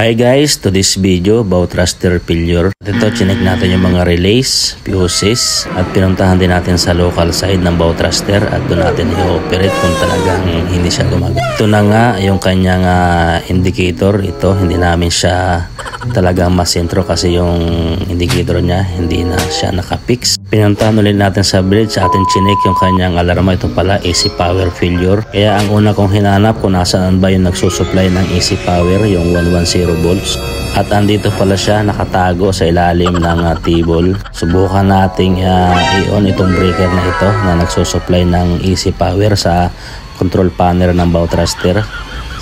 Hi guys, to this video about thruster failure. Ito, chinek natin yung mga relays, fuses, at pinuntahan din natin sa local side ng bow thruster at doon natin i-operate kung talagang hindi siya gumagana. Ito na nga yung kanyang indicator. Ito, hindi namin siya talagang masentro kasi yung indicator niya hindi na siya nakapix. Pinuntahan ulit natin sa bridge, atin chinek yung kanyang alarma. Ito pala, AC power failure. Kaya ang una kong hinanap kung nasaan ba yung nagsusupply ng AC power, yung 110 volts. At andito pala siya nakatago sa ilalim ng T-ball. Subukan nating i-on itong breaker na ito na nagsusupply ng AC power sa control panel ng bow thruster.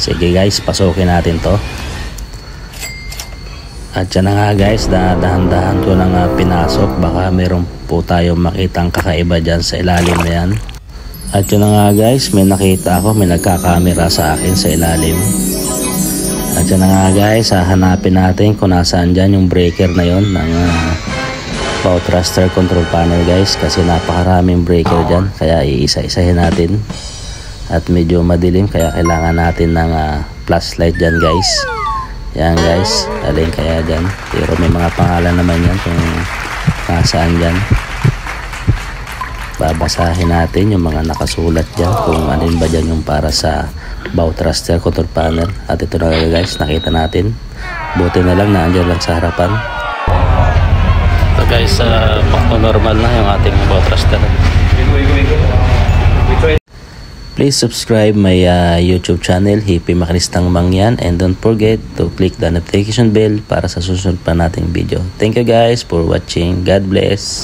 Sige guys, pasukin natin to. At yan na nga guys, dahan-dahan ko na pinasok. Baka meron po tayong makitang kakaiba dyan sa ilalim na yan. At yun na nga guys, may nakita ako, may nagkakamera sa akin sa ilalim. At yan na nga guys, hahanapin natin kung nasaan dyan yung breaker na yon ng bow thruster control panel guys. Kasi napakaraming breaker dyan, kaya iisa-isahin natin. At medyo madilim, kaya kailangan natin ng flashlight dyan guys. Yan guys, alin kaya dyan. Pero may mga pangalan naman yan kung nasaan dyan. Babasahin natin yung mga nakasulat dyan kung alin ba dyan yung para sa bow thruster control panel. At ito na guys, nakita natin. Buti na lang na andyan lang sa harapan. Ito guys, normal na yung ating bow thruster. Please subscribe my YouTube channel, Hippie Makinistang Mangyan, and don't forget to click the notification bell para sa susunod pa nating video. Thank you guys for watching. God bless.